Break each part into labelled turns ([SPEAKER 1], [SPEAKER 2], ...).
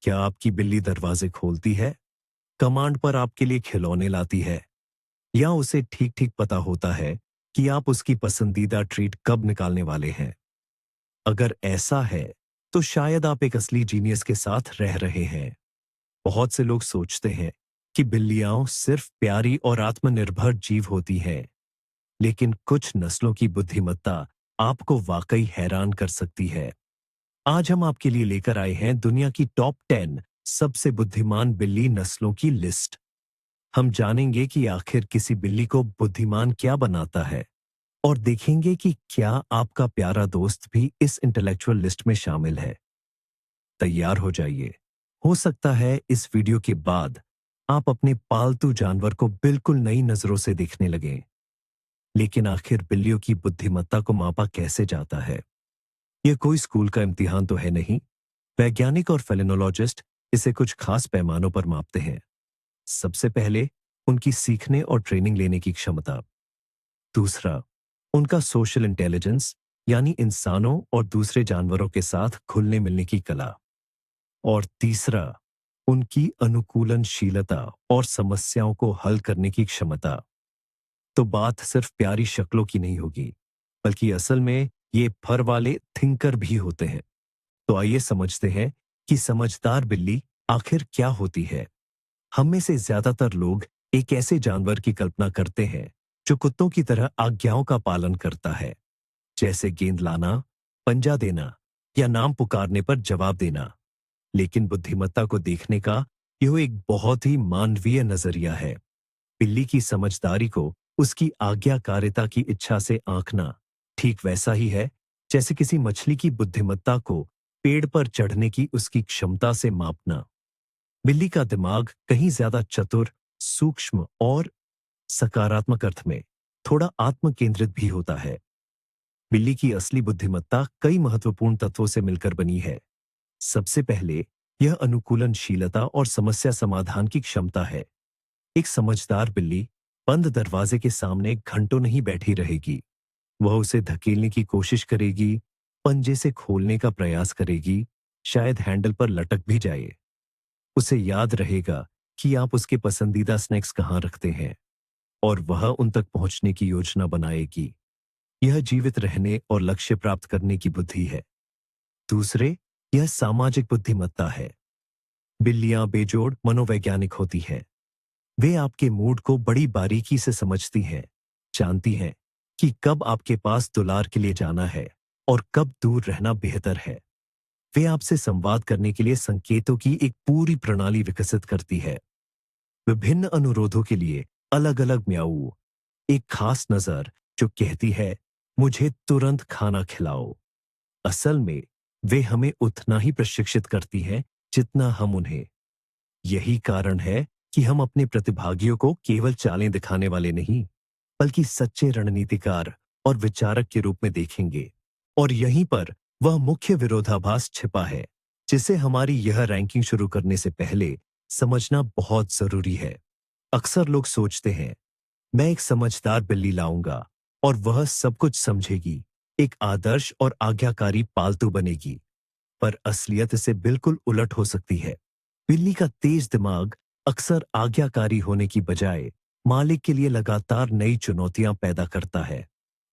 [SPEAKER 1] क्या आपकी बिल्ली दरवाजे खोलती है, कमांड पर आपके लिए खिलौने लाती है, या उसे ठीक ठीक पता होता है कि आप उसकी पसंदीदा ट्रीट कब निकालने वाले हैं? अगर ऐसा है, तो शायद आप एक असली जीनियस के साथ रह रहे हैं। बहुत से लोग सोचते हैं कि बिल्लियां सिर्फ प्यारी और आत्मनिर्भर जीव होती हैं, लेकिन कुछ नस्लों की बुद्धिमत्ता आपको वाकई हैरान कर सकती है। आज हम आपके लिए लेकर आए हैं दुनिया की टॉप 10 सबसे बुद्धिमान बिल्ली नस्लों की लिस्ट। हम जानेंगे कि आखिर किसी बिल्ली को बुद्धिमान क्या बनाता है, और देखेंगे कि क्या आपका प्यारा दोस्त भी इस इंटेलेक्चुअल लिस्ट में शामिल है। तैयार हो जाइए। हो सकता है इस वीडियो के बाद आप अपने पालतू जानवर को बिल्कुल नई नजरों से देखने लगें। लेकिन आखिर बिल्लियों की बुद्धिमत्ता को मापा कैसे जाता है? यह कोई स्कूल का इम्तिहान तो है नहीं। वैज्ञानिक और फेलिनोलॉजिस्ट इसे कुछ खास पैमानों पर मापते हैं। सबसे पहले उनकी सीखने और ट्रेनिंग लेने की क्षमता। दूसरा, उनका सोशल इंटेलिजेंस, यानी इंसानों और दूसरे जानवरों के साथ घुलने मिलने की कला। और तीसरा, उनकी अनुकूलनशीलता और समस्याओं को हल करने की क्षमता। तो बात सिर्फ प्यारी शक्लों की नहीं होगी, बल्कि असल में ये फर वाले थिंकर भी होते हैं। तो आइए समझते हैं कि समझदार बिल्ली आखिर क्या होती है। हम में से ज्यादातर लोग एक ऐसे जानवर की कल्पना करते हैं जो कुत्तों की तरह आज्ञाओं का पालन करता है, जैसे गेंद लाना, पंजा देना या नाम पुकारने पर जवाब देना। लेकिन बुद्धिमत्ता को देखने का यह एक बहुत ही मानवीय नजरिया है। बिल्ली की समझदारी को उसकी आज्ञाकारिता की इच्छा से आंकना ठीक वैसा ही है जैसे किसी मछली की बुद्धिमत्ता को पेड़ पर चढ़ने की उसकी क्षमता से मापना। बिल्ली का दिमाग कहीं ज्यादा चतुर, सूक्ष्म और सकारात्मक अर्थ में थोड़ा आत्म केंद्रित भी होता है। बिल्ली की असली बुद्धिमत्ता कई महत्वपूर्ण तत्वों से मिलकर बनी है। सबसे पहले, यह अनुकूलनशीलता और समस्या समाधान की क्षमता है। एक समझदार बिल्ली बंद दरवाजे के सामने घंटों नहीं बैठी रहेगी। वह उसे धकेलने की कोशिश करेगी, पंजे से खोलने का प्रयास करेगी, शायद हैंडल पर लटक भी जाए। उसे याद रहेगा कि आप उसके पसंदीदा स्नैक्स कहाँ रखते हैं, और वह उन तक पहुंचने की योजना बनाएगी। यह जीवित रहने और लक्ष्य प्राप्त करने की बुद्धि है। दूसरे, यह सामाजिक बुद्धिमत्ता है। बिल्लियां बेजोड़ मनोवैज्ञानिक होती हैं। वे आपके मूड को बड़ी बारीकी से समझती हैं, जानती हैं कि कब आपके पास दुलार के लिए जाना है और कब दूर रहना बेहतर है। वे आपसे संवाद करने के लिए संकेतों की एक पूरी प्रणाली विकसित करती है। विभिन्न अनुरोधों के लिए अलग अलग म्याऊ, एक खास नजर जो कहती है, मुझे तुरंत खाना खिलाओ। असल में वे हमें उतना ही प्रशिक्षित करती हैं जितना हम उन्हें। यही कारण है कि हम अपने प्रतिभागियों को केवल चालें दिखाने वाले नहीं, बल्कि सच्चे रणनीतिकार और विचारक के रूप में देखेंगे। और यहीं पर वह मुख्य विरोधाभास छिपा है, जिसे हमारी यह रैंकिंग शुरू करने से पहले समझना बहुत जरूरी है। अक्सर लोग सोचते हैं, मैं एक समझदार बिल्ली लाऊंगा और वह सब कुछ समझेगी, एक आदर्श और आज्ञाकारी पालतू बनेगी। पर असलियत इससे बिल्कुल उलट हो सकती है। बिल्ली का तेज दिमाग अक्सर आज्ञाकारी होने की बजाय मालिक के लिए लगातार नई चुनौतियां पैदा करता है।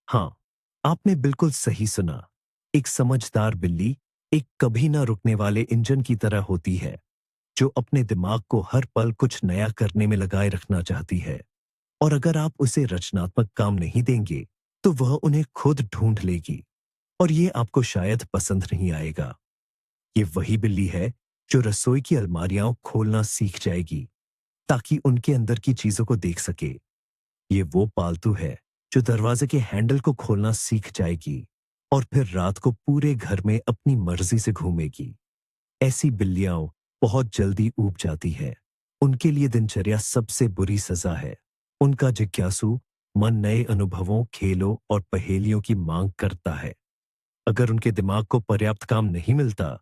[SPEAKER 1] हाँ, आपने बिल्कुल सही सुना। एक समझदार बिल्ली एक कभी ना रुकने वाले इंजन की तरह होती है, जो अपने दिमाग को हर पल कुछ नया करने में लगाए रखना चाहती है। और अगर आप उसे रचनात्मक काम नहीं देंगे, तो वह उन्हें खुद ढूंढ लेगी, और ये आपको शायद पसंद नहीं आएगा। ये वही बिल्ली है जो रसोई की अलमारियां खोलना सीख जाएगी ताकि उनके अंदर की चीजों को देख सके। ये वो पालतू है जो दरवाजे के हैंडल को खोलना सीख जाएगी और फिर रात को पूरे घर में अपनी मर्जी से घूमेगी। ऐसी बिल्लियां बहुत जल्दी ऊब जाती है। उनके लिए दिनचर्या सबसे बुरी सजा है। उनका जिज्ञासु मन नए अनुभवों, खेलों और पहेलियों की मांग करता है। अगर उनके दिमाग को पर्याप्त काम नहीं मिलता,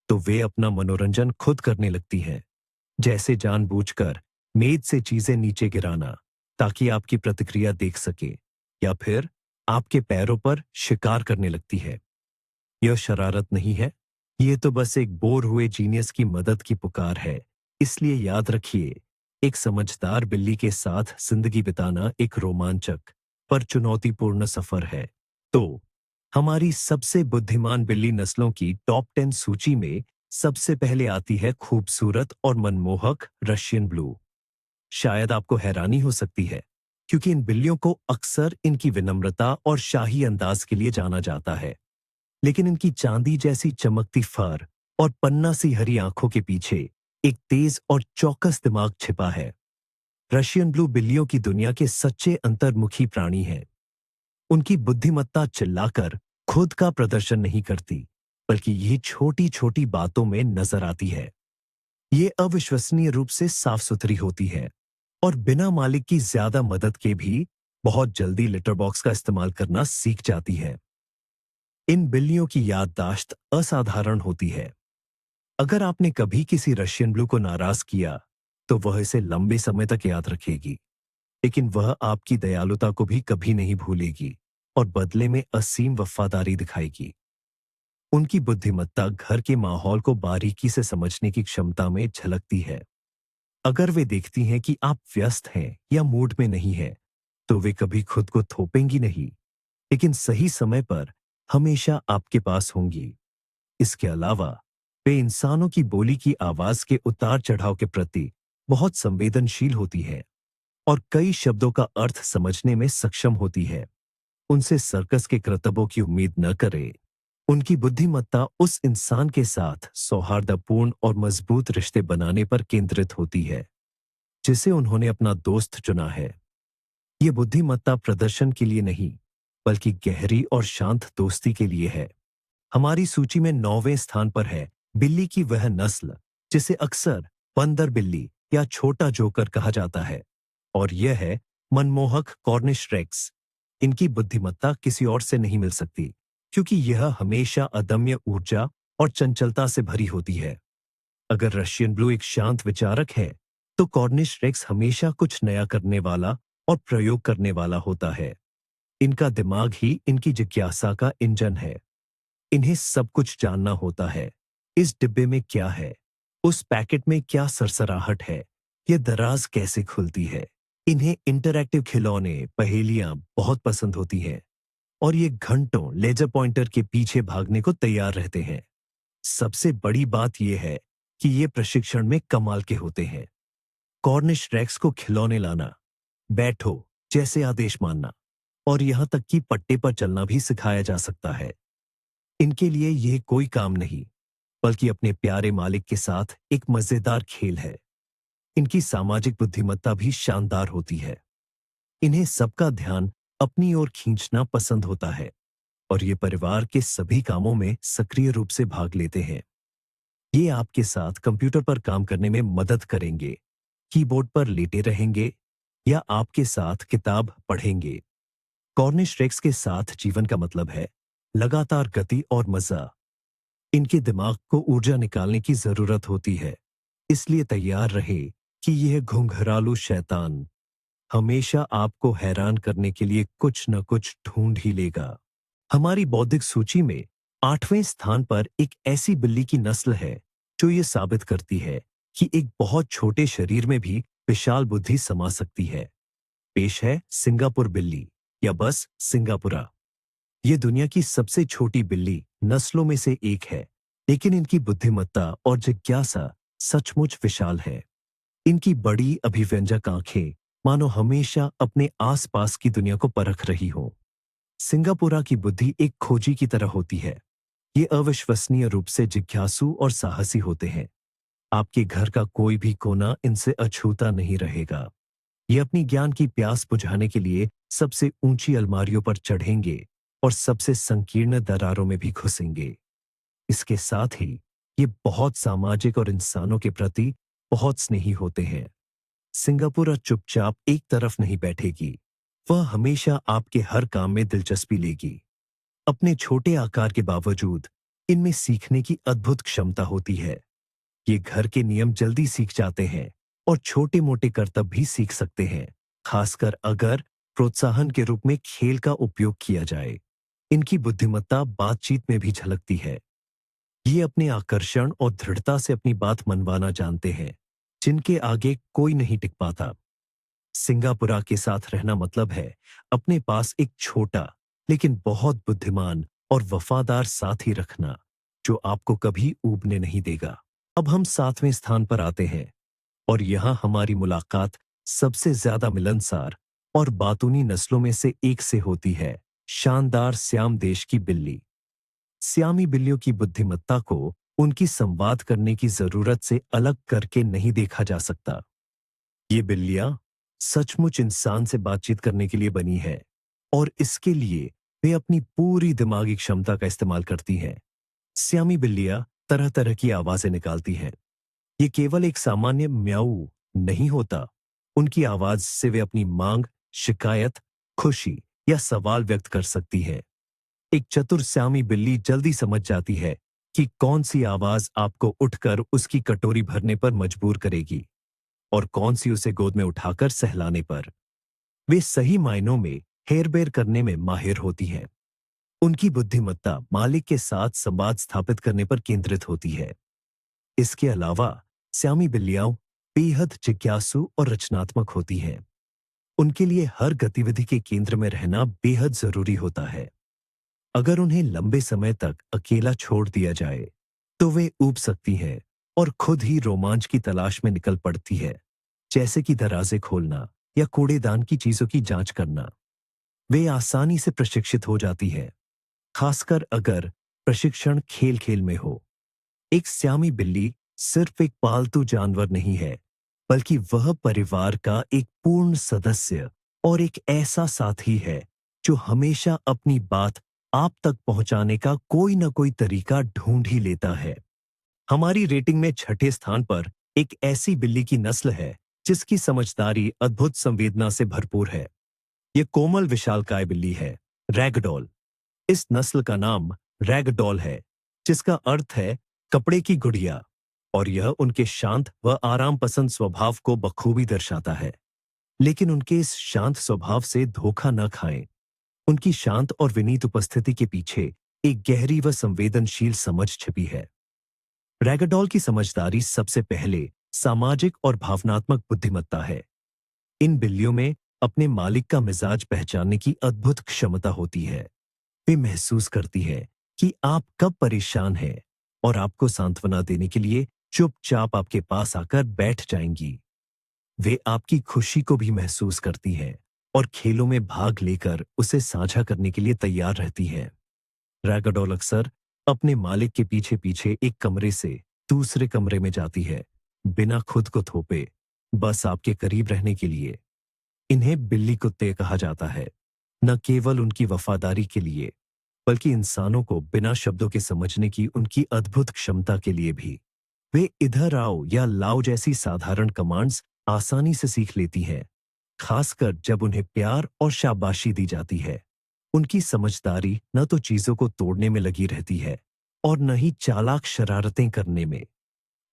[SPEAKER 1] तो वे अपना मनोरंजन खुद करने लगती हैं, जैसे जानबूझकर मेज से चीजें नीचे गिराना ताकि आपकी प्रतिक्रिया देख सके, या फिर आपके पैरों पर शिकार करने लगती है। यह शरारत नहीं है, ये तो बस एक बोर हुए जीनियस की मदद की पुकार है। इसलिए याद रखिए, एक समझदार बिल्ली के साथ जिंदगी बिताना एक रोमांचक पर चुनौतीपूर्ण सफर है। तो हमारी सबसे बुद्धिमान बिल्ली नस्लों की टॉप 10 सूची में सबसे पहले आती है खूबसूरत और मनमोहक रशियन ब्लू। शायद आपको हैरानी हो सकती है, क्योंकि इन बिल्लियों को अक्सर इनकी विनम्रता और शाही अंदाज के लिए जाना जाता है। लेकिन इनकी चांदी जैसी चमकती फर और पन्ना सी हरी आंखों के पीछे एक तेज और चौकस दिमाग छिपा है। रशियन ब्लू बिल्लियों की दुनिया के सच्चे अंतर्मुखी प्राणी हैं। उनकी बुद्धिमत्ता चिल्लाकर खुद का प्रदर्शन नहीं करती, बल्कि ये छोटी छोटी बातों में नजर आती है। ये अविश्वसनीय रूप से साफ सुथरी होती है और बिना मालिक की ज्यादा मदद के भी बहुत जल्दी लिटर बॉक्स का इस्तेमाल करना सीख जाती है। इन बिल्लियों की याददाश्त असाधारण होती है। अगर आपने कभी किसी रशियन ब्लू को नाराज किया, तो वह इसे लंबे समय तक याद रखेगी। लेकिन वह आपकी दयालुता को भी कभी नहीं भूलेगी और बदले में असीम वफादारी दिखाएगी। उनकी बुद्धिमत्ता घर के माहौल को बारीकी से समझने की क्षमता में झलकती है। अगर वे देखती हैं कि आप व्यस्त हैं या मूड में नहीं हैं, तो वे कभी खुद को थोपेंगी नहीं, लेकिन सही समय पर हमेशा आपके पास होंगी। इसके अलावा वे इंसानों की बोली की आवाज के उतार चढ़ाव के प्रति बहुत संवेदनशील होती है और कई शब्दों का अर्थ समझने में सक्षम होती है। उनसे सर्कस के करतबों की उम्मीद न करें। उनकी बुद्धिमत्ता उस इंसान के साथ सौहार्दपूर्ण और मजबूत रिश्ते बनाने पर केंद्रित होती है, जिसे उन्होंने अपना दोस्त चुना है। ये बुद्धिमत्ता प्रदर्शन के लिए नहीं, बल्कि गहरी और शांत दोस्ती के लिए है। हमारी सूची में 9वें स्थान पर है बिल्ली की वह नस्ल जिसे अक्सर बंदर बिल्ली या छोटा जोकर कहा जाता है, और यह है मनमोहक कॉर्निश रेक्स। इनकी बुद्धिमत्ता किसी और से नहीं मिल सकती, क्योंकि यह हमेशा अदम्य ऊर्जा और चंचलता से भरी होती है। अगर रशियन ब्लू एक शांत विचारक है, तो कॉर्निश रेक्स हमेशा कुछ नया करने वाला और प्रयोग करने वाला होता है। इनका दिमाग ही इनकी जिज्ञासा का इंजन है। इन्हें सब कुछ जानना होता है। इस डिब्बे में क्या है? उस पैकेट में क्या सरसराहट है? ये दराज कैसे खुलती है? इन्हें इंटरैक्टिव खिलौने, पहेलियां बहुत पसंद होती हैं और ये घंटों लेजर पॉइंटर के पीछे भागने को तैयार रहते हैं। सबसे बड़ी बात यह है कि ये प्रशिक्षण में कमाल के होते हैं। कॉर्निश रेक्स को खिलौने लाना, बैठो जैसे आदेश मानना और यहां तक कि पट्टे पर चलना भी सिखाया जा सकता है। इनके लिए यह कोई काम नहीं, बल्कि अपने प्यारे मालिक के साथ एक मजेदार खेल है। इनकी सामाजिक बुद्धिमत्ता भी शानदार होती है। इन्हें सबका ध्यान अपनी ओर खींचना पसंद होता है और ये परिवार के सभी कामों में सक्रिय रूप से भाग लेते हैं। ये आपके साथ कंप्यूटर पर काम करने में मदद करेंगे, कीबोर्ड पर लेटे रहेंगे या आपके साथ किताब पढ़ेंगे। कॉर्निश रेक्स के साथ जीवन का मतलब है लगातार गति और मजा। इनके दिमाग को ऊर्जा निकालने की जरूरत होती है, इसलिए तैयार रहे कि यह घुंघरालू शैतान हमेशा आपको हैरान करने के लिए कुछ न कुछ ढूंढ ही लेगा। हमारी बौद्धिक सूची में 8वें स्थान पर एक ऐसी बिल्ली की नस्ल है जो ये साबित करती है कि एक बहुत छोटे शरीर में भी विशाल बुद्धि समा सकती है। पेश है सिंगापुर बिल्ली, या बस सिंगापुरा। ये दुनिया की सबसे छोटी बिल्ली नस्लों में से एक है, लेकिन इनकी बुद्धिमत्ता और जिज्ञासा सचमुच विशाल है। इनकी बड़ी अभिव्यंजक आंखें मानो हमेशा अपने आसपास की दुनिया को परख रही हो। सिंगापुरा की बुद्धि एक खोजी की तरह होती है। ये अविश्वसनीय रूप से जिज्ञासु और साहसी होते हैं। आपके घर का कोई भी कोना इनसे अछूता नहीं रहेगा। ये अपनी ज्ञान की प्यास बुझाने के लिए सबसे ऊंची अलमारियों पर चढ़ेंगे और सबसे संकीर्ण दरारों में भी घुसेंगे। इसके साथ ही ये बहुत सामाजिक और इंसानों के प्रति बहुत स्नेही होते हैं। सिंगापुर चुपचाप एक तरफ नहीं बैठेगी। वह हमेशा आपके हर काम में दिलचस्पी लेगी। अपने छोटे आकार के बावजूद इनमें सीखने की अद्भुत क्षमता होती है। ये घर के नियम जल्दी सीख जाते हैं और छोटे मोटे करतब भी सीख सकते हैं, खासकर अगर प्रोत्साहन के रूप में खेल का उपयोग किया जाए। इनकी बुद्धिमत्ता बातचीत में भी झलकती है। ये अपने आकर्षण और दृढ़ता से अपनी बात मनवाना जानते हैं, जिनके आगे कोई नहीं टिक पाता। सिंगापुरा के साथ रहना मतलब है अपने पास एक छोटा लेकिन बहुत बुद्धिमान और वफादार साथी रखना, जो आपको कभी ऊबने नहीं देगा। अब हम 7वें स्थान पर आते हैं और यहां हमारी मुलाकात सबसे ज्यादा मिलनसार और बातूनी नस्लों में से एक से होती है, शानदार श्याम देश की बिल्ली। श्यामी बिल्लियों की बुद्धिमत्ता को उनकी संवाद करने की जरूरत से अलग करके नहीं देखा जा सकता। ये बिल्लियां सचमुच इंसान से बातचीत करने के लिए बनी है और इसके लिए वे अपनी पूरी दिमागी क्षमता का इस्तेमाल करती हैं। श्यामी बिल्लियां तरह तरह की आवाजें निकालती हैं। ये केवल एक सामान्य म्याऊ नहीं होता। उनकी आवाज से वे अपनी मांग, शिकायत, खुशी या सवाल व्यक्त कर सकती है। एक चतुर श्यामी बिल्ली जल्दी समझ जाती है कि कौन सी आवाज आपको उठकर उसकी कटोरी भरने पर मजबूर करेगी और कौन सी उसे गोद में उठाकर सहलाने पर। वे सही मायनों में हेरबेर करने में माहिर होती हैं। उनकी बुद्धिमत्ता मालिक के साथ संवाद स्थापित करने पर केंद्रित होती है। इसके अलावा श्यामी बिल्लियां बेहद जिज्ञासु और रचनात्मक होती हैं। उनके लिए हर गतिविधि के केंद्र में रहना बेहद जरूरी होता है। अगर उन्हें लंबे समय तक अकेला छोड़ दिया जाए तो वे ऊब सकती हैं और खुद ही रोमांच की तलाश में निकल पड़ती है, जैसे कि दरवाजे खोलना या कूड़ेदान की चीजों की जांच करना। वे आसानी से प्रशिक्षित हो जाती है, खासकर अगर प्रशिक्षण खेल खेल में हो। एक श्यामी बिल्ली सिर्फ एक पालतू जानवर नहीं है, बल्कि वह परिवार का एक पूर्ण सदस्य और एक ऐसा साथी है जो हमेशा अपनी बात आप तक पहुंचाने का कोई न कोई तरीका ढूंढ ही लेता है। हमारी रेटिंग में 6ठे स्थान पर एक ऐसी बिल्ली की नस्ल है जिसकी समझदारी अद्भुत संवेदना से भरपूर है। यह कोमल विशालकाय बिल्ली है, रैगडॉल। इस नस्ल का नाम रैगडॉल है, जिसका अर्थ है कपड़े की गुड़िया, और यह उनके शांत व आराम पसंद स्वभाव को बखूबी दर्शाता है। लेकिन उनके इस शांत स्वभाव से धोखा न खाएं। उनकी शांत और विनीत उपस्थिति के पीछे एक गहरी व संवेदनशील समझ छिपी है। रैगडॉल की समझदारी सबसे पहले सामाजिक और भावनात्मक बुद्धिमत्ता है। इन बिल्लियों में अपने मालिक का मिजाज पहचानने की अद्भुत क्षमता होती है। वे महसूस करती है कि आप कब परेशान हैं और आपको सांत्वना देने के लिए चुपचाप आपके पास आकर बैठ जाएंगी। वे आपकी खुशी को भी महसूस करती हैं और खेलों में भाग लेकर उसे साझा करने के लिए तैयार रहती हैं। रैगडॉल अक्सर अपने मालिक के पीछे पीछे एक कमरे से दूसरे कमरे में जाती है, बिना खुद को थोपे, बस आपके करीब रहने के लिए। इन्हें बिल्ली कुत्ते कहा जाता है, न केवल उनकी वफादारी के लिए, बल्कि इंसानों को बिना शब्दों के समझने की उनकी अद्भुत क्षमता के लिए भी। वे इधर आओ या लाओ जैसी साधारण कमांड्स आसानी से सीख लेती हैं, खासकर जब उन्हें प्यार और शाबाशी दी जाती है। उनकी समझदारी न तो चीजों को तोड़ने में लगी रहती है और न ही चालाक शरारतें करने में।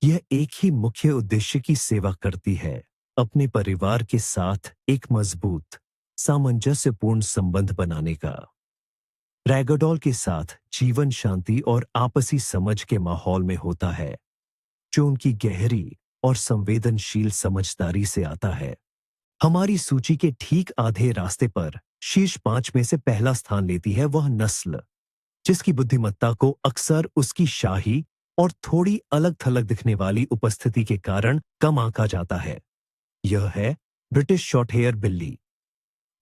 [SPEAKER 1] यह एक ही मुख्य उद्देश्य की सेवा करती है, अपने परिवार के साथ एक मजबूत, सामंजस्यपूर्ण संबंध बनाने का। रैगडॉल के साथ जीवन शांति और आपसी समझ के माहौल में होता है, जो उनकी गहरी और संवेदनशील समझदारी से आता है। हमारी सूची के ठीक आधे रास्ते पर शीर्ष 5 में से पहला स्थान लेती है वह नस्ल जिसकी बुद्धिमत्ता को अक्सर उसकी शाही और थोड़ी अलग थलग दिखने वाली उपस्थिति के कारण कम आंका जाता है। यह है ब्रिटिश शॉर्ट हेयर बिल्ली।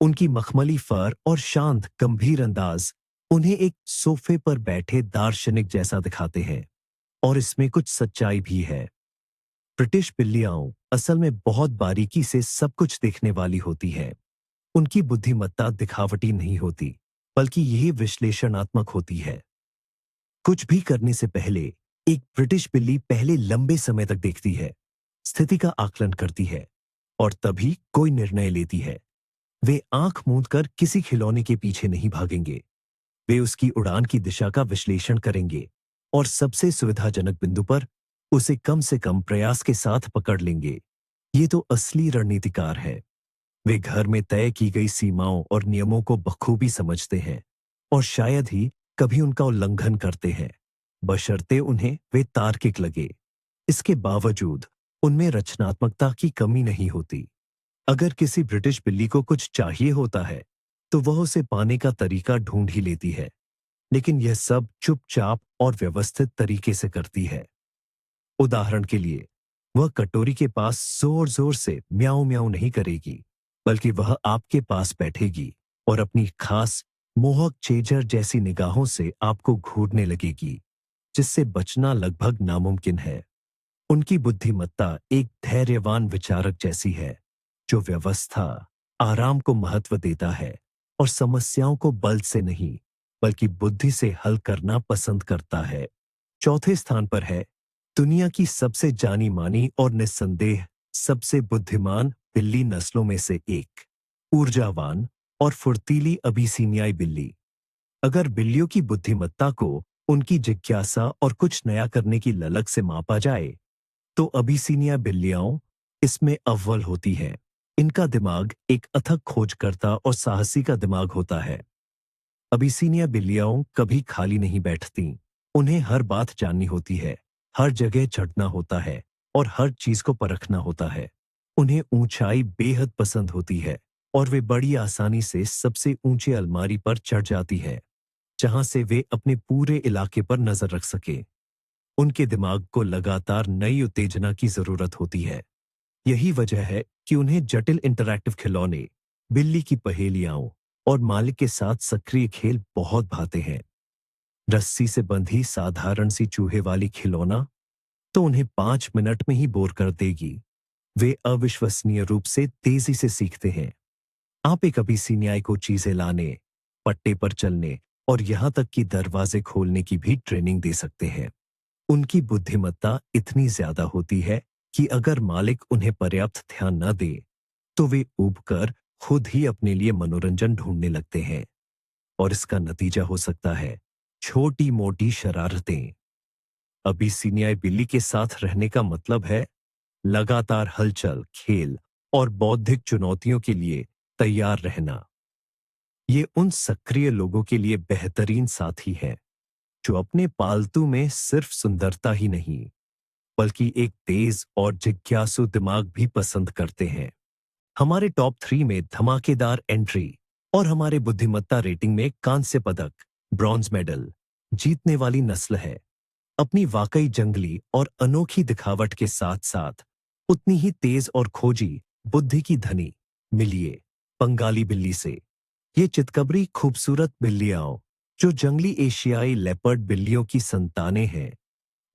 [SPEAKER 1] उनकी मखमली फर और शांत गंभीर अंदाज उन्हें एक सोफे पर बैठे दार्शनिक जैसा दिखाते हैं, और इसमें कुछ सच्चाई भी है। ब्रिटिश बिल्लियां असल में बहुत बारीकी से सब कुछ देखने वाली होती हैं। उनकी बुद्धिमत्ता दिखावटी नहीं होती, बल्कि यही विश्लेषणात्मक होती है। कुछ भी करने से पहले एक ब्रिटिश बिल्ली पहले लंबे समय तक देखती है, स्थिति का आकलन करती है और तभी कोई निर्णय लेती है। वे आंख मूंद कर किसी खिलौने के पीछे नहीं भागेंगे। वे उसकी उड़ान की दिशा का विश्लेषण करेंगे और सबसे सुविधाजनक बिंदु पर उसे कम से कम प्रयास के साथ पकड़ लेंगे। ये तो असली रणनीतिकार है। वे घर में तय की गई सीमाओं और नियमों को बखूबी समझते हैं और शायद ही कभी उनका उल्लंघन करते हैं। बशर्ते उन्हें वे तार्किक लगे। इसके बावजूद उनमें रचनात्मकता की कमी नहीं होती। अगर किसी ब्रिटिश बिल्ली को कुछ चाहिए होता है, तो वह उसे पाने का तरीका ढूंढ ही लेती है, लेकिन यह सब चुपचाप और व्यवस्थित तरीके से करती है। उदाहरण के लिए, वह कटोरी के पास जोर जोर से म्याऊं म्याऊं नहीं करेगी, बल्कि वह आपके पास बैठेगी और अपनी खास मोहक चेजर जैसी निगाहों से आपको घूरने लगेगी, जिससे बचना लगभग नामुमकिन है। उनकी बुद्धिमत्ता एक धैर्यवान विचारक जैसी है, जो व्यवस्था, आराम को महत्व देता है और समस्याओं को बल से नहीं, बल्कि बुद्धि से हल करना पसंद करता है। चौथे स्थान पर है दुनिया की सबसे जानी मानी और निस्संदेह सबसे बुद्धिमान बिल्ली नस्लों में से एक, ऊर्जावान और फुर्तीली अबीसीनियाई बिल्ली। अगर बिल्लियों की बुद्धिमत्ता को उनकी जिज्ञासा और कुछ नया करने की ललक से मापा जाए, तो अबीसीनिया बिल्लियां इसमें अव्वल होती हैं। इनका दिमाग एक अथक खोजकर्ता और साहसी का दिमाग होता है। अबीसीनिया बिल्लियां कभी खाली नहीं बैठती। उन्हें हर बात जाननी होती है, हर जगह चढ़ना होता है और हर चीज को परखना होता है। उन्हें ऊंचाई बेहद पसंद होती है और वे बड़ी आसानी से सबसे ऊंचे अलमारी पर चढ़ जाती है, जहां से वे अपने पूरे इलाके पर नजर रख सके। उनके दिमाग को लगातार नई उत्तेजना की जरूरत होती है। यही वजह है कि उन्हें जटिल इंटरैक्टिव खिलौने, बिल्ली की पहेलियां और मालिक के साथ सक्रिय खेल बहुत भाते हैं। रस्सी से बंधी साधारण सी चूहे वाली खिलौना तो उन्हें 5 मिनट में ही बोर कर देगी। वे अविश्वसनीय रूप से तेजी से सीखते हैं। आप एक अबीसीनियाई को चीजें लाने, पट्टे पर चलने और यहां तक कि दरवाजे खोलने की भी ट्रेनिंग दे सकते हैं। उनकी बुद्धिमत्ता इतनी ज्यादा होती है कि अगर मालिक उन्हें पर्याप्त ध्यान न दे, तो वे ऊबकर खुद ही अपने लिए मनोरंजन ढूंढने लगते हैं और इसका नतीजा हो सकता है छोटी मोटी शरारतें। अबीसीनियाई बिल्ली के साथ रहने का मतलब है लगातार हलचल, खेल और बौद्धिक चुनौतियों के लिए तैयार रहना। ये उन सक्रिय लोगों के लिए बेहतरीन साथी है, जो अपने पालतू में सिर्फ सुंदरता ही नहीं, बल्कि एक तेज और जिज्ञासु दिमाग भी पसंद करते हैं। हमारे टॉप 3 में धमाकेदार एंट्री और हमारे बुद्धिमत्ता रेटिंग में कांस्य पदक, ब्रॉन्ज मेडल जीतने वाली नस्ल है। अपनी वाकई जंगली और अनोखी दिखावट के साथ साथ उतनी ही तेज और खोजी बुद्धि की धनी, मिलिए बंगाली बिल्ली से। ये चितकबरी खूबसूरत बिल्लियां, जो जंगली एशियाई लेपर्ड बिल्लियों की संतानें हैं,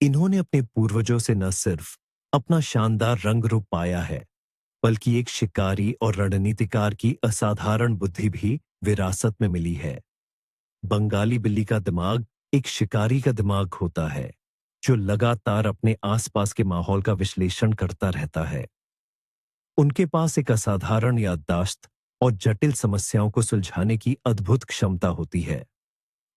[SPEAKER 1] इन्होंने अपने पूर्वजों से न सिर्फ अपना शानदार रंग रूप पाया है, बल्कि एक शिकारी और रणनीतिकार की असाधारण बुद्धि भी विरासत में मिली है। बंगाली बिल्ली का दिमाग एक शिकारी का दिमाग होता है, जो लगातार अपने आसपास के माहौल का विश्लेषण करता रहता है। उनके पास एक असाधारण याददाश्त और जटिल समस्याओं को सुलझाने की अद्भुत क्षमता होती है।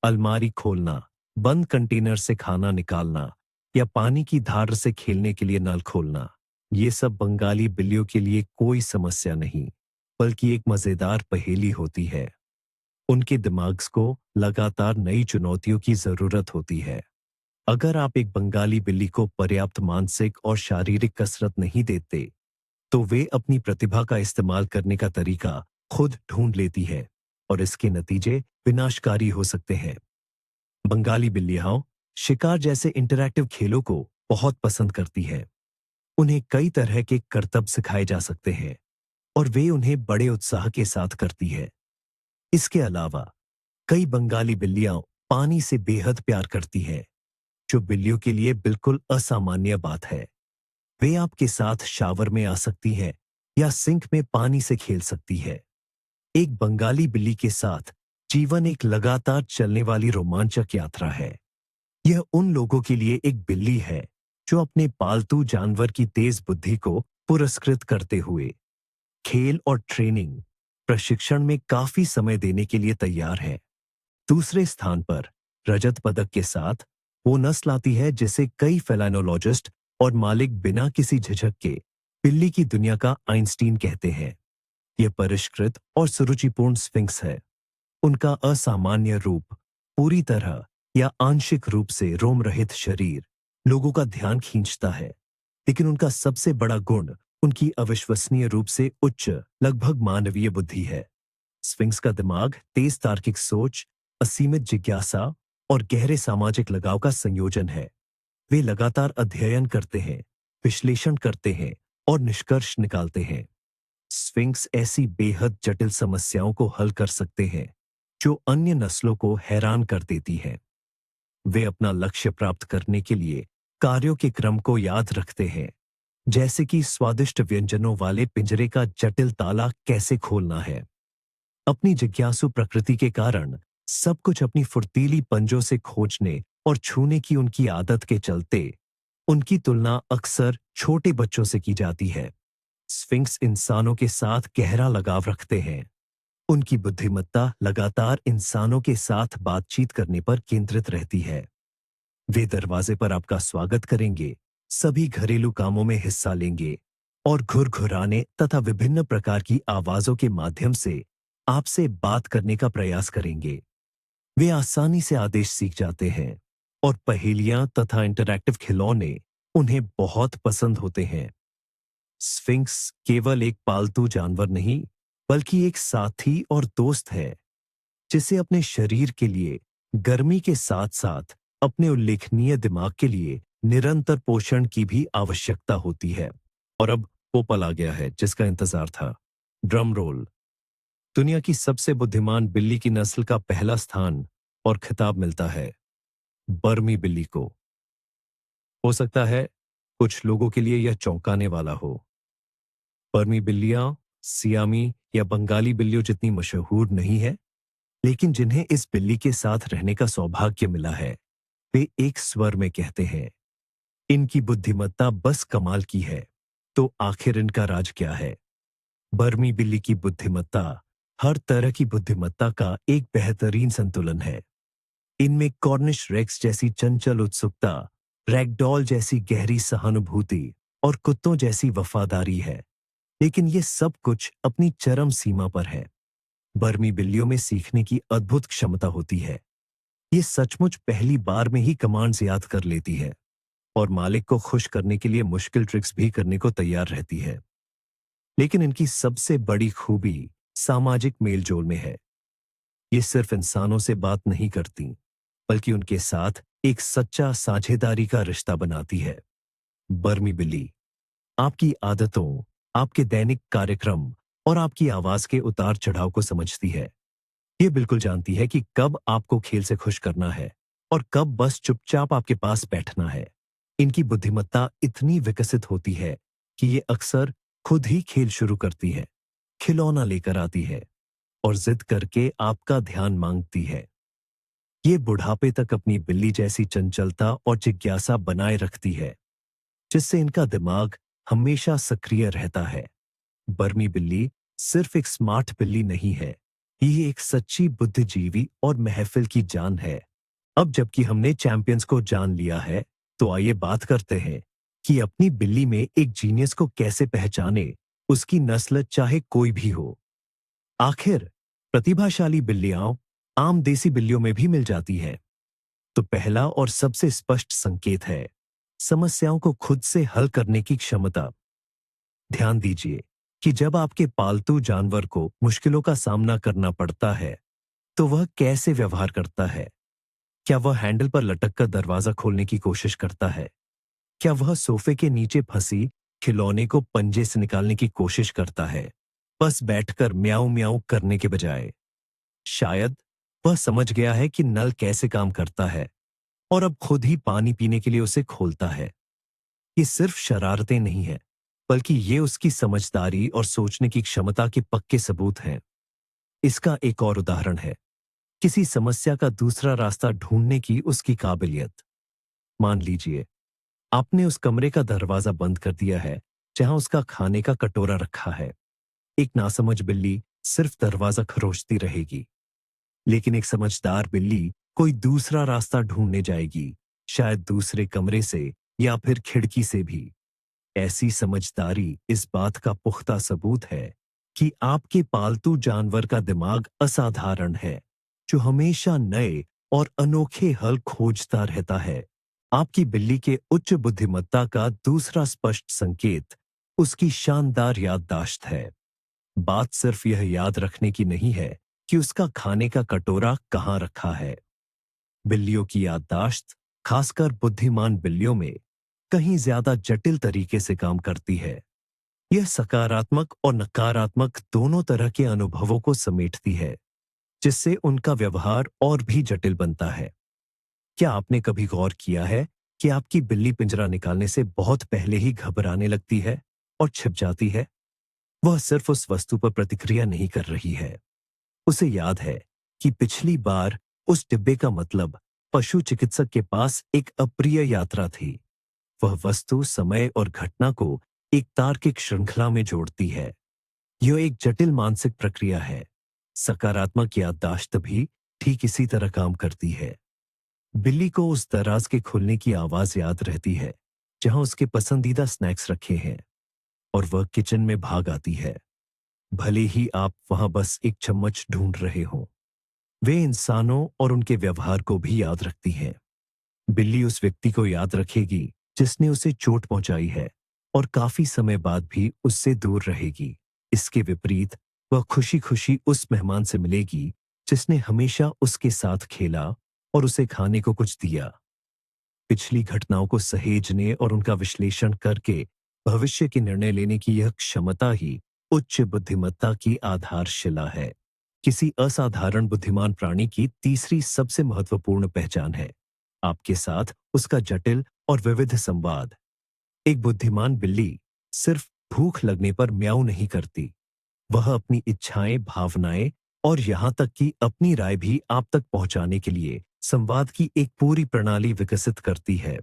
[SPEAKER 1] अलमारी खोलना, बंद कंटेनर से खाना निकालना या पानी की धार से खेलने के लिए नल खोलना, ये सब बंगाली बिल्लियों के लिए कोई समस्या नहीं, बल्कि एक मजेदार पहेली होती है। उनके दिमाग को लगातार नई चुनौतियों की जरूरत होती है। अगर आप एक बंगाली बिल्ली को पर्याप्त मानसिक और शारीरिक कसरत नहीं देते, तो वे अपनी प्रतिभा का इस्तेमाल करने का तरीका खुद ढूंढ लेती है और इसके नतीजे विनाशकारी हो सकते हैं। बंगाली बिल्लियां शिकार जैसे इंटरैक्टिव खेलों को बहुत पसंद करती है। उन्हें कई तरह के करतब सिखाए जा सकते हैं और वे उन्हें बड़े उत्साह के साथ करती है। इसके अलावा कई बंगाली बिल्लियां पानी से बेहद प्यार करती हैं, जो बिल्लियों के लिए बिल्कुल असामान्य बात है। वे आपके साथ शावर में आ सकती हैं या सिंक में पानी से खेल सकती है। एक बंगाली बिल्ली के साथ जीवन एक लगातार चलने वाली रोमांचक यात्रा है। यह उन लोगों के लिए एक बिल्ली है, जो अपने पालतू जानवर की तेज बुद्धि को पुरस्कृत करते हुए खेल और ट्रेनिंग, प्रशिक्षण में काफी समय देने के लिए तैयार है। दूसरे स्थान पर रजत पदक के साथ वो नस्ल आती है जिसे कई फेलाइनोलॉजिस्ट और मालिक बिना किसी झिझक के बिल्ली की दुनिया का आइंस्टीन कहते हैं। यह परिष्कृत और सुरुचिपूर्ण स्फिंक्स है। उनका असामान्य रूप पूरी तरह या आंशिक रूप से रोम रहित शरीर लोगों का ध्यान खींचता है, लेकिन उनका सबसे बड़ा गुण उनकी अविश्वसनीय रूप से उच्च, लगभग मानवीय बुद्धि है। स्फिंक्स का दिमाग तेज तार्किक सोच, असीमित जिज्ञासा और गहरे सामाजिक लगाव का संयोजन है। वे लगातार अध्ययन करते हैं, विश्लेषण करते हैं और निष्कर्ष निकालते हैं। स्फिंक्स ऐसी बेहद जटिल समस्याओं को हल कर सकते हैं जो अन्य नस्लों को हैरान कर देती हैं। वे अपना लक्ष्य प्राप्त करने के लिए कार्यों के क्रम को याद रखते हैं, जैसे कि स्वादिष्ट व्यंजनों वाले पिंजरे का जटिल ताला कैसे खोलना है। अपनी जिज्ञासु प्रकृति के कारण सब कुछ अपनी फुर्तीली पंजों से खोजने और छूने की उनकी आदत के चलते उनकी तुलना अक्सर छोटे बच्चों से की जाती है। स्फिंक्स इंसानों के साथ गहरा लगाव रखते हैं। उनकी बुद्धिमत्ता लगातार इंसानों के साथ बातचीत करने पर केंद्रित रहती है। वे दरवाजे पर आपका स्वागत करेंगे, सभी घरेलू कामों में हिस्सा लेंगे और घुरघुराने तथा विभिन्न प्रकार की आवाजों के माध्यम से आपसे बात करने का प्रयास करेंगे। वे आसानी से आदेश सीख जाते हैं और पहेलियां तथा इंटरैक्टिव खिलौने उन्हें बहुत पसंद होते हैं। स्फिंक्स केवल एक पालतू जानवर नहीं, बल्कि एक साथी और दोस्त है, जिसे अपने शरीर के लिए गर्मी के साथ-साथ अपने उल्लेखनीय दिमाग के लिए निरंतर पोषण की भी आवश्यकता होती है। और अब वो पल आ गया है जिसका इंतजार था। Drum roll. दुनिया की सबसे बुद्धिमान बिल्ली की नस्ल का पहला स्थान और खिताब मिलता है बर्मी बिल्ली को। हो सकता है कुछ लोगों के लिए यह चौंकाने वाला हो। बर्मी बिल्लियां सियामी या बंगाली बिल्लियों जितनी मशहूर नहीं है, लेकिन जिन्हें इस बिल्ली के साथ रहने का सौभाग्य मिला है, वे एक स्वर में कहते हैं, इनकी बुद्धिमत्ता बस कमाल की है। तो आखिर इनका राज क्या है? बर्मी बिल्ली की बुद्धिमत्ता हर तरह की बुद्धिमत्ता का एक बेहतरीन संतुलन है। इनमें कॉर्निश रेक्स जैसी चंचल उत्सुकता, रैगडॉल जैसी गहरी सहानुभूति और कुत्तों जैसी वफादारी है, लेकिन ये सब कुछ अपनी चरम सीमा पर है। बर्मी बिल्लियों में सीखने की अद्भुत क्षमता होती है। ये सचमुच पहली बार में ही कमांड्स याद कर लेती है और मालिक को खुश करने के लिए मुश्किल ट्रिक्स भी करने को तैयार रहती है। लेकिन इनकी सबसे बड़ी खूबी सामाजिक मेलजोल में है। ये सिर्फ इंसानों से बात नहीं करती, बल्कि उनके साथ एक सच्चा साझेदारी का रिश्ता बनाती है। बर्मी बिल्ली आपकी आदतों, आपके दैनिक कार्यक्रम और आपकी आवाज के उतार चढ़ाव को समझती है। ये बिल्कुल जानती है कि कब आपको खेल से खुश करना है और कब बस चुपचाप आपके पास बैठना है। इनकी बुद्धिमत्ता इतनी विकसित होती है कि ये अक्सर खुद ही खेल शुरू करती है, खिलौना लेकर आती है और जिद करके आपका ध्यान मांगती है। ये बुढ़ापे तक अपनी बिल्ली जैसी चंचलता और जिज्ञासा बनाए रखती है, जिससे इनका दिमाग हमेशा सक्रिय रहता है। बर्मी बिल्ली सिर्फ एक स्मार्ट बिल्ली नहीं है, ये एक सच्ची बुद्धिजीवी और महफिल की जान है। अब जबकि हमने चैंपियंस को जान लिया है, तो आइए बात करते हैं कि अपनी बिल्ली में एक जीनियस को कैसे पहचाने, उसकी नस्ल चाहे कोई भी हो। आखिर प्रतिभाशाली बिल्लियां आम देसी बिल्लियों में भी मिल जाती हैं। तो पहला और सबसे स्पष्ट संकेत है समस्याओं को खुद से हल करने की क्षमता। ध्यान दीजिए कि जब आपके पालतू जानवर को मुश्किलों का सामना करना पड़ता है, तो वह कैसे व्यवहार करता है। क्या वह हैंडल पर लटक कर दरवाजा खोलने की कोशिश करता है? क्या वह सोफे के नीचे फंसी खिलौने को पंजे से निकालने की कोशिश करता है, बस बैठकर म्याऊं म्याऊं करने के बजाय? शायद वह समझ गया है कि नल कैसे काम करता है और अब खुद ही पानी पीने के लिए उसे खोलता है। ये सिर्फ शरारतें नहीं है, बल्कि ये उसकी समझदारी और सोचने की क्षमता के पक्के सबूत हैं। इसका एक और उदाहरण है किसी समस्या का दूसरा रास्ता ढूंढने की उसकी काबिलियत। मान लीजिए आपने उस कमरे का दरवाजा बंद कर दिया है जहां उसका खाने का कटोरा रखा है। एक नासमझ बिल्ली सिर्फ दरवाजा खरोचती रहेगी, लेकिन एक समझदार बिल्ली कोई दूसरा रास्ता ढूंढने जाएगी, शायद दूसरे कमरे से या फिर खिड़की से भी। ऐसी समझदारी इस बात का पुख्ता सबूत है कि आपके पालतू जानवर का दिमाग असाधारण है, जो हमेशा नए और अनोखे हल खोजता रहता है। आपकी बिल्ली के उच्च बुद्धिमत्ता का दूसरा स्पष्ट संकेत उसकी शानदार याददाश्त है। बात सिर्फ यह याद रखने की नहीं है कि उसका खाने का कटोरा कहाँ रखा है। बिल्लियों की याददाश्त, खासकर बुद्धिमान बिल्लियों में, कहीं ज्यादा जटिल तरीके से काम करती है। यह सकारात्मक और नकारात्मक दोनों तरह के अनुभवों को समेटती है, जिससे उनका व्यवहार और भी जटिल बनता है। क्या आपने कभी गौर किया है कि आपकी बिल्ली पिंजरा निकालने से बहुत पहले ही घबराने लगती है और छिप जाती है? वह सिर्फ उस वस्तु पर प्रतिक्रिया नहीं कर रही है। उसे याद है कि पिछली बार उस डिब्बे का मतलब पशु चिकित्सक के पास एक अप्रिय यात्रा थी। वह वस्तु समय और घटना को एक तार्किक श्रृंखला में जोड़ती है। यह एक जटिल मानसिक प्रक्रिया है। सकारात्मक याददाश्त भी ठीक इसी तरह काम करती है। बिल्ली को उस दराज के खुलने की आवाज याद रहती है जहां उसके पसंदीदा स्नैक्स रखे हैं, और वह किचन में भाग आती है, भले ही आप वहां बस एक चम्मच ढूंढ रहे हों। वे इंसानों और उनके व्यवहार को भी याद रखती हैं। बिल्ली उस व्यक्ति को याद रखेगी जिसने उसे चोट पहुंचाई है, और काफी समय बाद भी उससे दूर रहेगी। इसके विपरीत, वह खुशी खुशी उस मेहमान से मिलेगी जिसने हमेशा उसके साथ खेला और उसे खाने को कुछ दिया। पिछली घटनाओं को सहेजने और उनका विश्लेषण करके भविष्य के निर्णय लेने की यह क्षमता ही उच्च बुद्धिमत्ता की आधारशिला है। किसी असाधारण बुद्धिमान प्राणी की तीसरी सबसे महत्वपूर्ण पहचान है आपके साथ उसका जटिल और विविध संवाद। एक बुद्धिमान बिल्ली सिर्फ भूख लगने पर म्याऊं नहीं करती। वह अपनी इच्छाएं, भावनाएं और यहां तक कि अपनी राय भी आप तक पहुंचाने के लिए संवाद की एक पूरी प्रणाली विकसित करती है।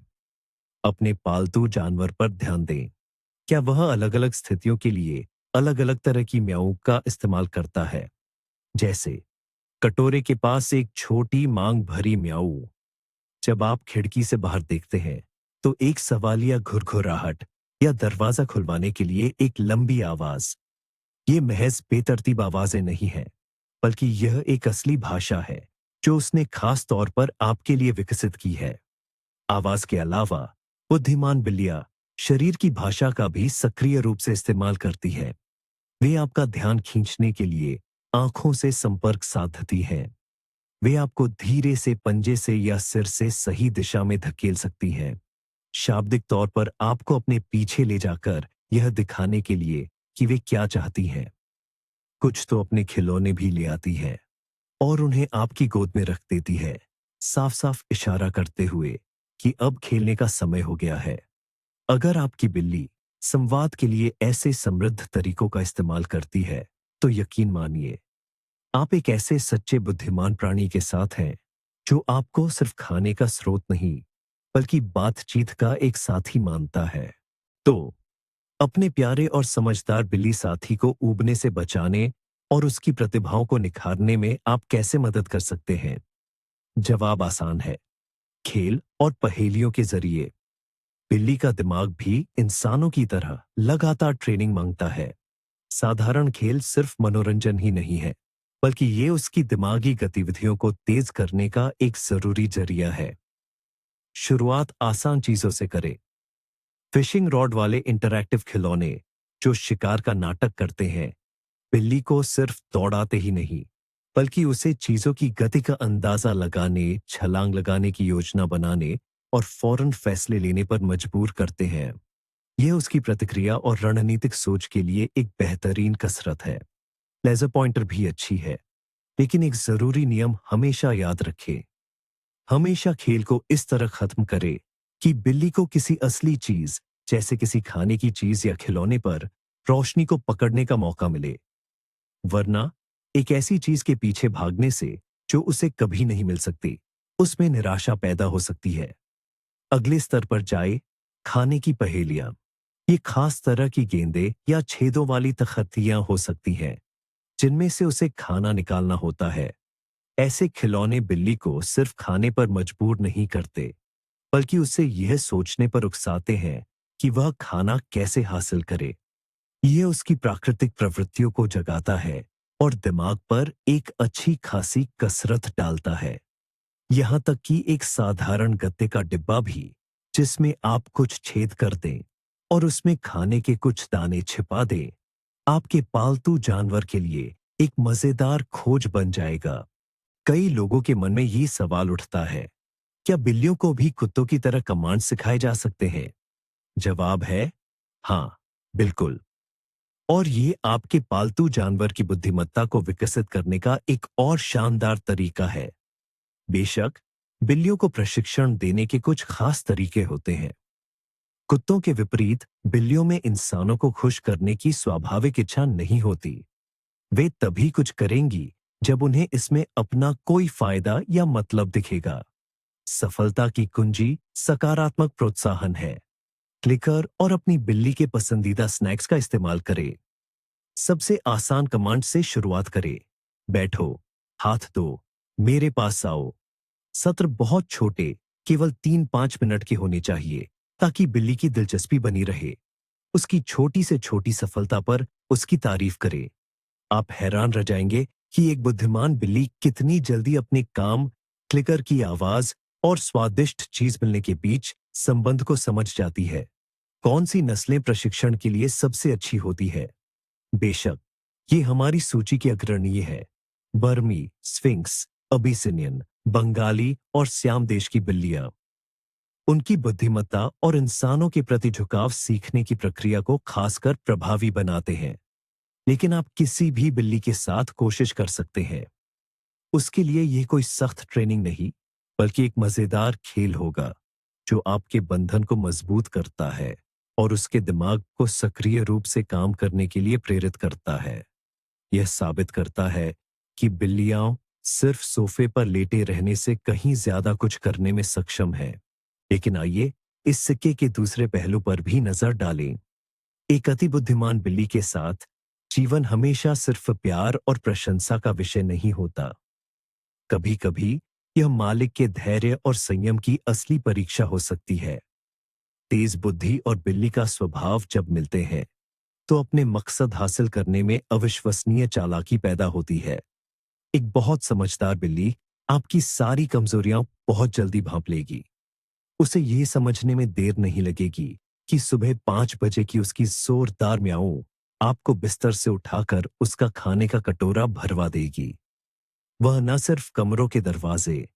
[SPEAKER 1] अपने पालतू जानवर पर ध्यान दें। क्या वह अलग अलग स्थितियों के लिए अलग अलग तरह की म्याऊं का इस्तेमाल करता है? जैसे कटोरे के पास एक छोटी मांग भरी म्याऊं। जब आप खिड़की से बाहर देखते हैं तो एक सवालिया घुरघुराहट, या दरवाजा खुलवाने के लिए एक लंबी आवाज। ये महज बेतरतीब आवाजें नहीं हैं, बल्कि यह एक असली भाषा है जो उसने खास तौर पर आपके लिए विकसित की है। आवाज के अलावा बुद्धिमान बिल्लियां शरीर की भाषा का भी सक्रिय रूप से इस्तेमाल करती है। वे आपका ध्यान खींचने के लिए आंखों से संपर्क साधती हैं। वे आपको धीरे से पंजे से या सिर से सही दिशा में धकेल सकती हैं, शाब्दिक तौर पर आपको अपने पीछे ले जाकर यह दिखाने के लिए कि वे क्या चाहती हैं। कुछ तो अपने खिलौने भी ले आती है और उन्हें आपकी गोद में रख देती है, साफ साफ इशारा करते हुए कि अब खेलने का समय हो गया है। अगर आपकी बिल्ली संवाद के लिए ऐसे समृद्ध तरीकों का इस्तेमाल करती है, तो यकीन मानिए आप एक ऐसे सच्चे बुद्धिमान प्राणी के साथ हैं जो आपको सिर्फ खाने का स्रोत नहीं, बल्कि बातचीत का एक साथी मानता है। तो अपने प्यारे और समझदार बिल्ली साथी को ऊबने से बचाने और उसकी प्रतिभाओं को निखारने में आप कैसे मदद कर सकते हैं? जवाब आसान है, खेल और पहेलियों के जरिए। बिल्ली का दिमाग भी इंसानों की तरह लगातार ट्रेनिंग मांगता है। साधारण खेल सिर्फ मनोरंजन ही नहीं है, बल्कि ये उसकी दिमागी गतिविधियों को तेज करने का एक जरूरी जरिया है। शुरुआत आसान चीजों से करें। फिशिंग रॉड वाले इंटरैक्टिव खिलौने जो शिकार का नाटक करते हैं, बिल्ली को सिर्फ दौड़ाते ही नहीं, बल्कि उसे चीजों की गति का अंदाजा लगाने, छलांग लगाने की योजना बनाने और फौरन फैसले लेने पर मजबूर करते हैं। यह उसकी प्रतिक्रिया और रणनीतिक सोच के लिए एक बेहतरीन कसरत है। लेजर पॉइंटर भी अच्छी है, लेकिन एक जरूरी नियम हमेशा याद रखें। हमेशा खेल को इस तरह खत्म करें कि बिल्ली को किसी असली चीज, जैसे किसी खाने की चीज या खिलौने पर रोशनी को पकड़ने का मौका मिले। वरना एक ऐसी चीज के पीछे भागने से जो उसे कभी नहीं मिल सकती, उसमें निराशा पैदा हो सकती है। अगले स्तर पर जाए, खाने की पहेलियां। ये खास तरह की गेंदें या छेदों वाली तख्तियां हो सकती हैं जिनमें से उसे खाना निकालना होता है। ऐसे खिलौने बिल्ली को सिर्फ खाने पर मजबूर नहीं करते, बल्कि उसे यह सोचने पर उकसाते हैं कि वह खाना कैसे हासिल करे। यह उसकी प्राकृतिक प्रवृत्तियों को जगाता है और दिमाग पर एक अच्छी खासी कसरत डालता है। यहां तक कि एक साधारण गत्ते का डिब्बा भी, जिसमें आप कुछ छेद कर दें और उसमें खाने के कुछ दाने छिपा दें, आपके पालतू जानवर के लिए एक मजेदार खोज बन जाएगा। कई लोगों के मन में ये सवाल उठता है, क्या बिल्लियों को भी कुत्तों की तरह कमांड सिखाए जा सकते हैं? जवाब है हाँ, बिल्कुल। और ये आपके पालतू जानवर की बुद्धिमत्ता को विकसित करने का एक और शानदार तरीका है। बेशक, बिल्लियों को प्रशिक्षण देने के कुछ खास तरीके होते हैं। कुत्तों के विपरीत बिल्लियों में इंसानों को खुश करने की स्वाभाविक इच्छा नहीं होती। वे तभी कुछ करेंगी जब उन्हें इसमें अपना कोई फायदा या मतलब दिखेगा। सफलता की कुंजी सकारात्मक प्रोत्साहन है। क्लिकर और अपनी बिल्ली के पसंदीदा स्नैक्स का इस्तेमाल करें। सबसे आसान कमांड से शुरुआत करें। बैठो, हाथ धो, मेरे पास आओ। सत्र बहुत छोटे, केवल 3-5 मिनट के होने चाहिए, ताकि बिल्ली की दिलचस्पी बनी रहे। उसकी छोटी से छोटी सफलता पर उसकी तारीफ करें। आप हैरान रह जाएंगे कि एक बुद्धिमान बिल्ली कितनी जल्दी अपने काम, क्लिकर की आवाज और स्वादिष्ट चीज मिलने के बीच संबंध को समझ जाती है। कौन सी नस्लें प्रशिक्षण के लिए सबसे अच्छी होती है? बेशक, ये हमारी सूची की अग्रणीय है। बर्मी, स्फिंक्स, अबिसिनियन, बंगाली और श्याम देश की बिल्लियां। उनकी बुद्धिमत्ता और इंसानों के प्रति झुकाव सीखने की प्रक्रिया को खासकर प्रभावी बनाते हैं। लेकिन आप किसी भी बिल्ली के साथ कोशिश कर सकते हैं। उसके लिए यह कोई सख्त ट्रेनिंग नहीं, बल्कि एक मजेदार खेल होगा, जो आपके बंधन को मजबूत करता है और उसके दिमाग को सक्रिय रूप से काम करने के लिए प्रेरित करता है। यह साबित करता है कि बिल्लियां सिर्फ सोफे पर लेटे रहने से कहीं ज्यादा कुछ करने में सक्षम हैं। लेकिन आइए इस सिक्के के दूसरे पहलू पर भी नजर डालें। एक अति बुद्धिमान बिल्ली के साथ जीवन हमेशा सिर्फ प्यार और प्रशंसा का विषय नहीं होता। कभी कभी यह मालिक के धैर्य और संयम की असली परीक्षा हो सकती है। तेज बुद्धि और बिल्ली का स्वभाव जब मिलते हैं, तो अपने मकसद हासिल करने में अविश्वसनीय चालाकी पैदा होती है। एक बहुत समझदार बिल्ली आपकी सारी कमजोरियां बहुत जल्दी भांप लेगी। उसे यह समझने में देर नहीं लगेगी कि सुबह 5 बजे की उसकी जोरदार म्याऊं आपको बिस्तर से उठाकर उसका खाने का कटोरा भरवा देगी। वह न सिर्फ कमरों के दरवाजे,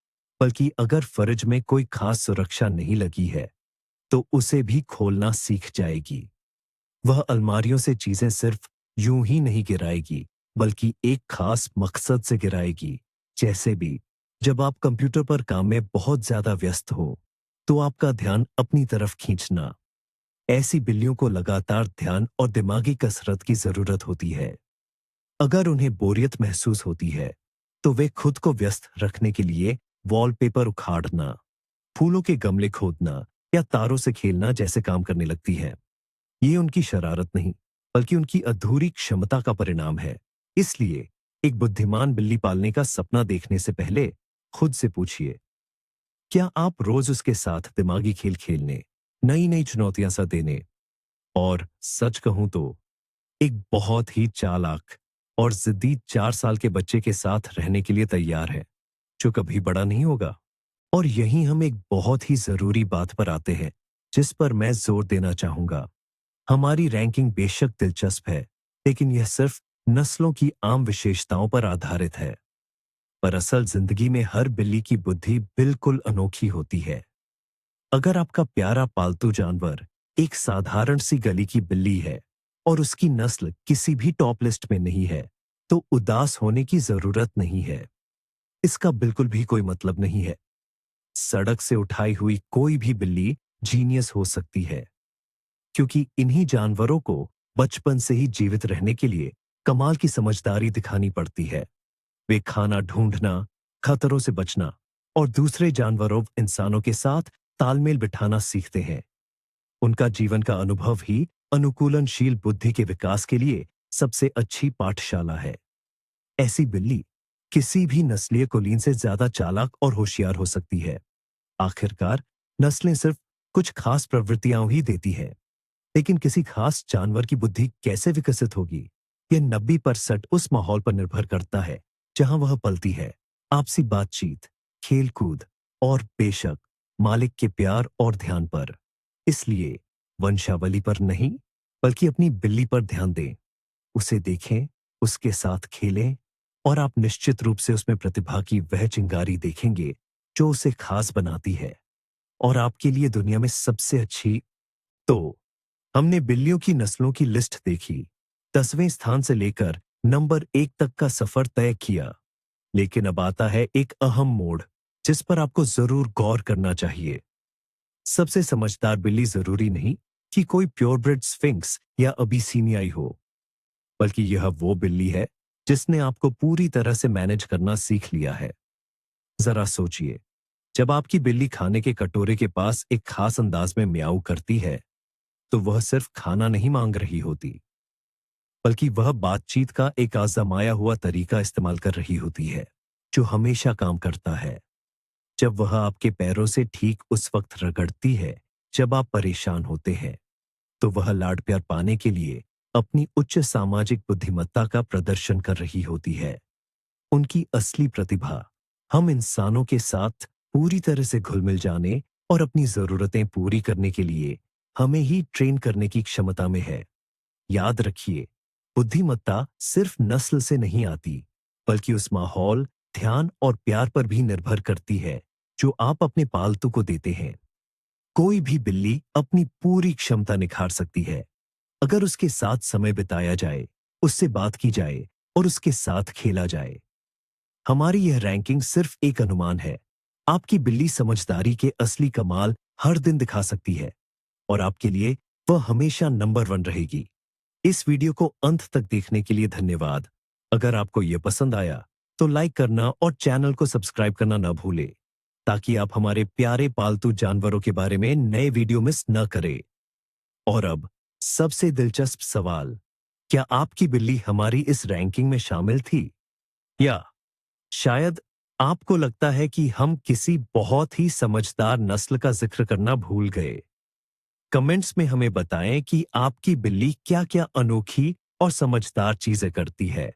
[SPEAKER 1] बल्कि अगर फरिज में कोई खास सुरक्षा नहीं लगी है, तो उसे भी खोलना सीख जाएगी। वह अलमारियों से चीजें सिर्फ यूं ही नहीं गिराएगी, बल्कि एक खास मकसद से गिराएगी। जैसे भी जब आप कंप्यूटर पर काम में बहुत ज्यादा व्यस्त हो, तो आपका ध्यान अपनी तरफ खींचना। ऐसी बिल्लियों को लगातार ध्यान और दिमागी कसरत की जरूरत होती है। अगर उन्हें बोरियत महसूस होती है, तो वे खुद को व्यस्त रखने के लिए वॉलपेपर उखाड़ना, फूलों के गमले खोदना या तारों से खेलना जैसे काम करने लगती है। ये उनकी शरारत नहीं, बल्कि उनकी अधूरी क्षमता का परिणाम है। इसलिए एक बुद्धिमान बिल्ली पालने का सपना देखने से पहले खुद से पूछिए, क्या आप रोज उसके साथ दिमागी खेल खेलने, नई नई चुनौतियां सा देने और सच कहूं तो एक बहुत ही चालाक और जिद्दी 4 साल के बच्चे के साथ रहने के लिए तैयार है, जो कभी बड़ा नहीं होगा। और यहीं हम एक बहुत ही जरूरी बात पर आते हैं, जिस पर मैं जोर देना चाहूंगा। हमारी रैंकिंग बेशक दिलचस्प है, लेकिन यह सिर्फ नस्लों की आम विशेषताओं पर आधारित है। पर असल जिंदगी में हर बिल्ली की बुद्धि बिल्कुल अनोखी होती है। अगर आपका प्यारा पालतू जानवर एक साधारण सी गली की बिल्ली है और उसकी नस्ल किसी भी टॉप लिस्ट में नहीं है, तो उदास होने की जरूरत नहीं है। इसका बिल्कुल भी कोई मतलब नहीं है। सड़क से उठाई हुई कोई भी बिल्ली जीनियस हो सकती है, क्योंकि इन्हीं जानवरों को बचपन से ही जीवित रहने के लिए कमाल की समझदारी दिखानी पड़ती है। वे खाना ढूंढना, खतरों से बचना और दूसरे जानवरों इंसानों के साथ तालमेल बिठाना सीखते हैं। उनका जीवन का अनुभव ही अनुकूलनशील बुद्धि के विकास के लिए सबसे अच्छी पाठशाला है। ऐसी बिल्ली किसी भी नस्लीय कुलीन से ज्यादा चालाक और होशियार हो सकती है। आखिरकार नस्लें सिर्फ कुछ खास प्रवृत्तियां ही देती है, लेकिन किसी खास जानवर की बुद्धि कैसे विकसित होगी, यह 90% उस माहौल पर निर्भर करता है जहां वह पलती है। आपसी बातचीत, खेल कूद और बेशक मालिक के प्यार और ध्यान पर। इसलिए वंशावली पर नहीं, बल्कि अपनी बिल्ली पर ध्यान दें। उसे देखें, उसके साथ खेलें और आप निश्चित रूप से उसमें प्रतिभा की वह चिंगारी देखेंगे जो उसे खास बनाती है और आपके लिए दुनिया में सबसे अच्छी। तो हमने बिल्लियों की नस्लों की लिस्ट देखी, 10वें स्थान से लेकर नंबर 1 तक का सफर तय किया। लेकिन अब आता है एक अहम मोड़ जिस पर आपको जरूर गौर करना चाहिए। सबसे समझदार बिल्ली जरूरी नहीं कि कोई प्योरब्रिड स्फिंक्स या अबीसीनियाई हो, बल्कि यह वो बिल्ली है जिसने आपको पूरी तरह से मैनेज करना सीख लिया है। जरा सोचिए, जब आपकी बिल्ली खाने के कटोरे के पास एक खास अंदाज में म्याऊ करती है, तो वह सिर्फ खाना नहीं मांग रही होती, बल्कि वह बातचीत का एक आजमाया हुआ तरीका इस्तेमाल कर रही होती है जो हमेशा काम करता है। जब वह आपके पैरों से ठीक उस वक्त रगड़ती है जब आप परेशान होते हैं, तो वह लाड प्यार पाने के लिए अपनी उच्च सामाजिक बुद्धिमत्ता का प्रदर्शन कर रही होती है। उनकी असली प्रतिभा हम इंसानों के साथ पूरी तरह से घुल मिल जाने और अपनी जरूरतें पूरी करने के लिए हमें ही ट्रेन करने की क्षमता में है। याद रखिए, बुद्धिमत्ता सिर्फ नस्ल से नहीं आती, बल्कि उस माहौल, ध्यान और प्यार पर भी निर्भर करती है जो आप अपने पालतू को देते हैं। कोई भी बिल्ली अपनी पूरी क्षमता निखार सकती है अगर उसके साथ समय बिताया जाए, उससे बात की जाए और उसके साथ खेला जाए। हमारी यह रैंकिंग सिर्फ एक अनुमान है। आपकी बिल्ली समझदारी के असली कमाल हर दिन दिखा सकती है और आपके लिए वह हमेशा नंबर 1 रहेगी। इस वीडियो को अंत तक देखने के लिए धन्यवाद। अगर आपको यह पसंद आया तो लाइक करना और चैनल को सब्सक्राइब करना न भूलें, ताकि आप हमारे प्यारे पालतू जानवरों के बारे में नए वीडियो मिस न करें। और अब सबसे दिलचस्प सवाल, क्या आपकी बिल्ली हमारी इस रैंकिंग में शामिल थी? या शायद आपको लगता है कि हम किसी बहुत ही समझदार नस्ल का जिक्र करना भूल गए? कमेंट्स में हमें बताएं कि आपकी बिल्ली क्या-क्या अनोखी और समझदार चीजें करती है।